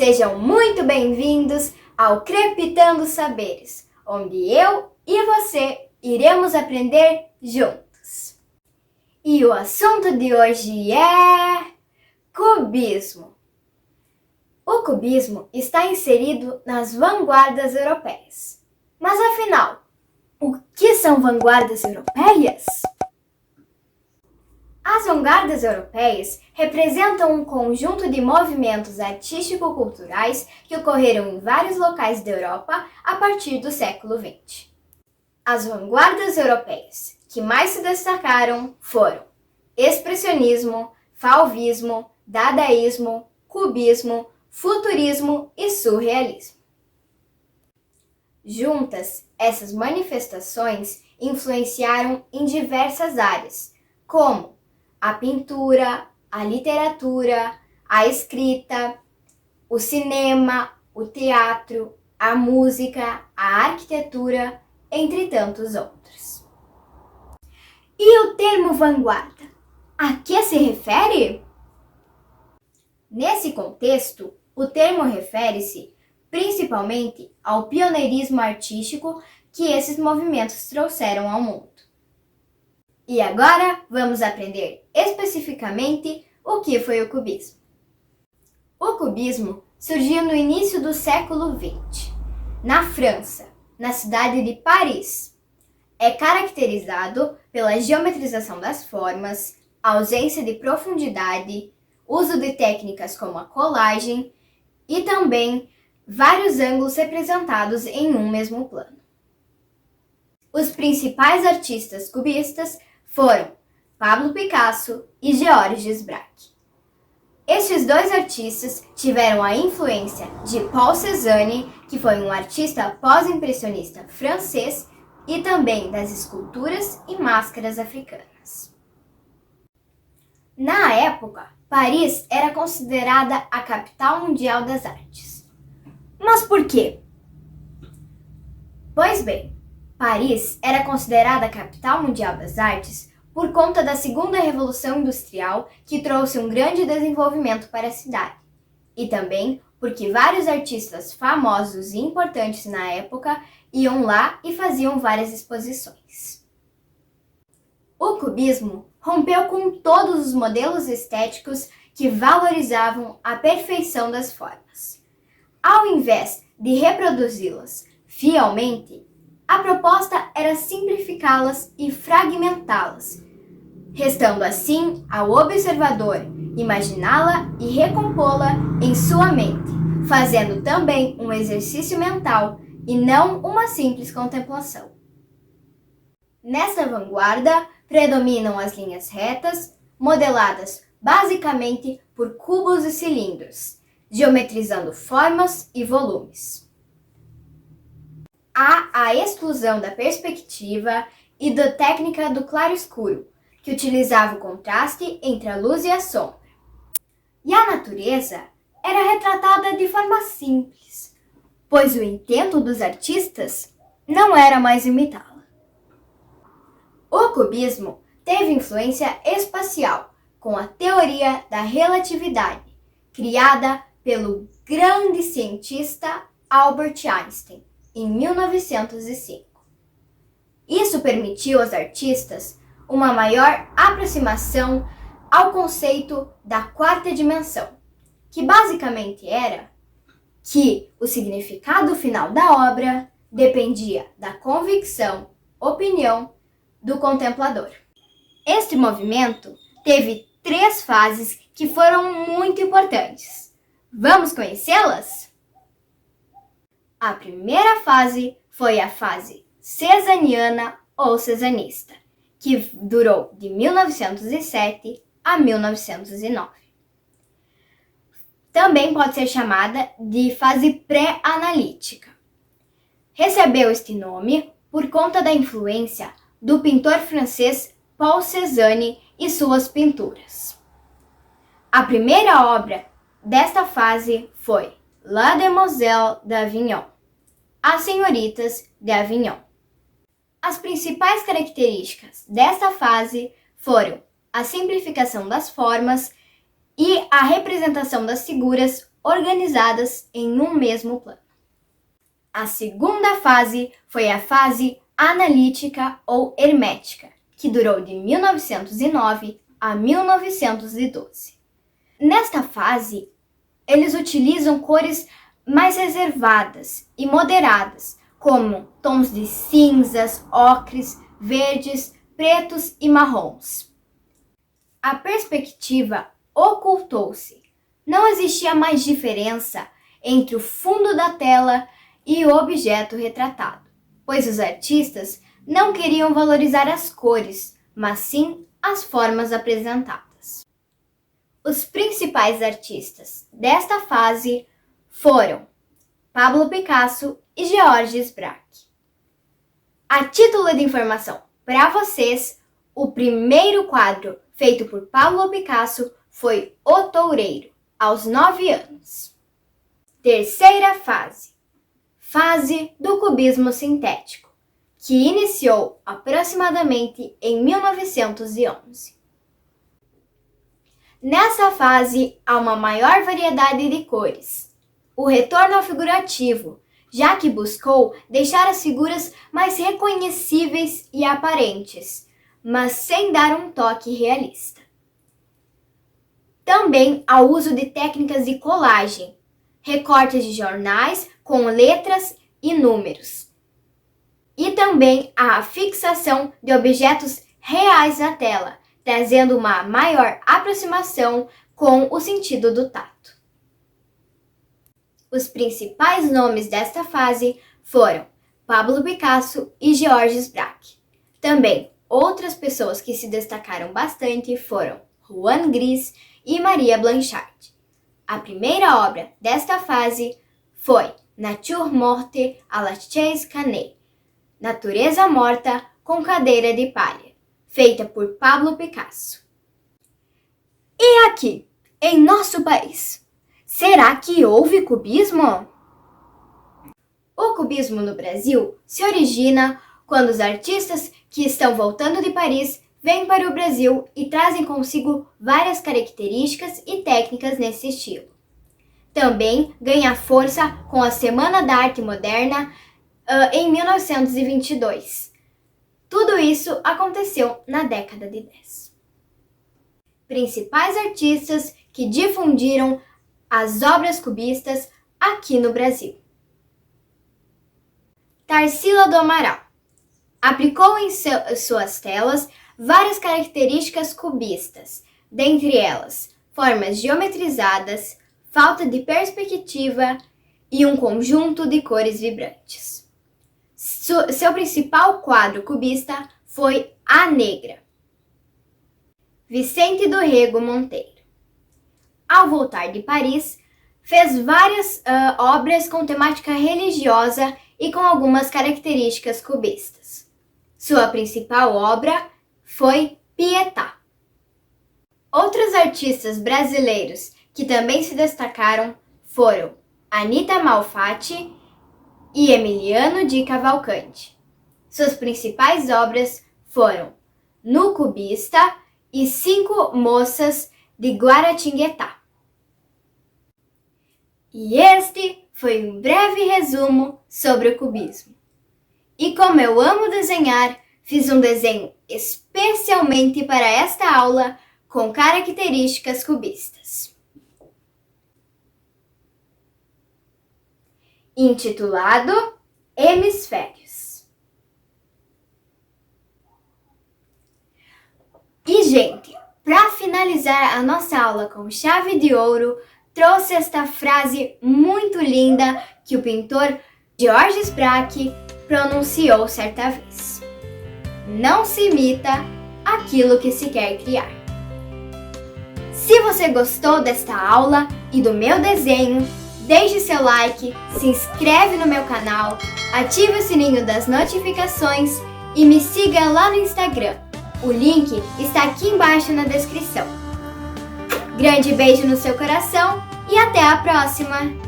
Sejam muito bem-vindos ao Crepitando Saberes, onde eu e você iremos aprender juntos. E o assunto de hoje é cubismo. O cubismo está inserido nas vanguardas europeias. Mas afinal, o que são vanguardas europeias? As vanguardas europeias representam um conjunto de movimentos artístico-culturais que ocorreram em vários locais da Europa a partir do século XX. As vanguardas europeias que mais se destacaram foram expressionismo, fauvismo, dadaísmo, cubismo, futurismo e surrealismo. Juntas, essas manifestações influenciaram em diversas áreas, como a pintura, a literatura, a escrita, o cinema, o teatro, a música, a arquitetura, entre tantos outros. E o termo vanguarda? A que se refere? Nesse contexto, o termo refere-se principalmente ao pioneirismo artístico que esses movimentos trouxeram ao mundo. E agora vamos aprender especificamente o que foi o cubismo. O cubismo surgiu no início do século XX, na França, na cidade de Paris. É caracterizado pela geometrização das formas, ausência de profundidade, uso de técnicas como a colagem e também vários ângulos representados em um mesmo plano. Os principais artistas cubistas foram Pablo Picasso e Georges Braque. Estes dois artistas tiveram a influência de Paul Cézanne, que foi um artista pós-impressionista francês, e também das esculturas e máscaras africanas. Na época, Paris era considerada a capital mundial das artes. Mas por quê? Pois bem, Paris era considerada a capital mundial das artes por conta da Segunda Revolução Industrial, que trouxe um grande desenvolvimento para a cidade, e também porque vários artistas famosos e importantes na época iam lá e faziam várias exposições. O cubismo rompeu com todos os modelos estéticos que valorizavam a perfeição das formas. Ao invés de reproduzi-las fielmente, a proposta era simplificá-las e fragmentá-las, restando assim ao observador imaginá-la e recompô-la em sua mente, fazendo também um exercício mental e não uma simples contemplação. Nesta vanguarda, predominam as linhas retas, modeladas basicamente por cubos e cilindros, geometrizando formas e volumes. Há a exclusão da perspectiva e da técnica do claro-escuro, que utilizava o contraste entre a luz e a sombra. E a natureza era retratada de forma simples, pois o intento dos artistas não era mais imitá-la. O cubismo teve influência espacial com a teoria da relatividade, criada pelo grande cientista Albert Einstein em 1905. Isso permitiu aos artistas uma maior aproximação ao conceito da quarta dimensão, que basicamente era que o significado final da obra dependia da convicção, opinião do contemplador. Este movimento teve 3 fases que foram muito importantes. Vamos conhecê-las? A primeira fase foi a fase cezaniana ou cezanista, que durou de 1907 a 1909. Também pode ser chamada de fase pré-analítica. Recebeu este nome por conta da influência do pintor francês Paul Cézanne e suas pinturas. A primeira obra desta fase foi La Demoiselle d'Avignon, As Senhoritas de Avignon. As principais características desta fase foram a simplificação das formas e a representação das figuras organizadas em um mesmo plano. A segunda fase foi a fase analítica ou hermética, que durou de 1909 a 1912. Nesta fase, eles utilizam cores mais reservadas e moderadas, como tons de cinzas, ocres, verdes, pretos e marrons. A perspectiva ocultou-se. Não existia mais diferença entre o fundo da tela e o objeto retratado, pois os artistas não queriam valorizar as cores, mas sim as formas apresentadas. Os principais artistas desta fase foram Pablo Picasso e Georges Braque. A título de informação para vocês, o primeiro quadro feito por Pablo Picasso foi O Toureiro, aos 9 anos. Terceira fase, fase do cubismo sintético, que iniciou aproximadamente em 1911. Nessa fase, há uma maior variedade de cores. O retorno ao figurativo, já que buscou deixar as figuras mais reconhecíveis e aparentes, mas sem dar um toque realista. Também há o uso de técnicas de colagem, recortes de jornais com letras e números. E também há a fixação de objetos reais na tela, trazendo uma maior aproximação com o sentido do tato. Os principais nomes desta fase foram Pablo Picasso e Georges Braque. Também outras pessoas que se destacaram bastante foram Juan Gris e Maria Blanchard. A primeira obra desta fase foi Nature morte à la chaise canée, Natureza morta com cadeira de palha, feita por Pablo Picasso. E aqui, em nosso país, será que houve cubismo? O cubismo no Brasil se origina quando os artistas que estão voltando de Paris vêm para o Brasil e trazem consigo várias características e técnicas nesse estilo. Também ganha força com a Semana da Arte Moderna em 1922. Tudo isso aconteceu na década de 10. Principais artistas que difundiram as obras cubistas aqui no Brasil. Tarsila do Amaral aplicou em suas telas várias características cubistas, dentre elas formas geometrizadas, falta de perspectiva e um conjunto de cores vibrantes. Seu principal quadro cubista foi A Negra. Vicente do Rego Monteiro. Ao voltar de Paris, fez várias obras com temática religiosa e com algumas características cubistas. Sua principal obra foi Pietà. Outros artistas brasileiros que também se destacaram foram Anita Malfatti e Emiliano de Cavalcanti. Suas principais obras foram No Cubista e 5 Moças de Guaratinguetá. E este foi um breve resumo sobre o cubismo. E como eu amo desenhar, fiz um desenho especialmente para esta aula com características cubistas. Intitulado Hemisférios. E, gente, para finalizar a nossa aula com chave de ouro, trouxe esta frase muito linda que o pintor Georges Braque pronunciou certa vez. Não se imita aquilo que se quer criar. Se você gostou desta aula e do meu desenho, deixe seu like, se inscreve no meu canal, ative o sininho das notificações e me siga lá no Instagram. O link está aqui embaixo na descrição. Grande beijo no seu coração e até a próxima!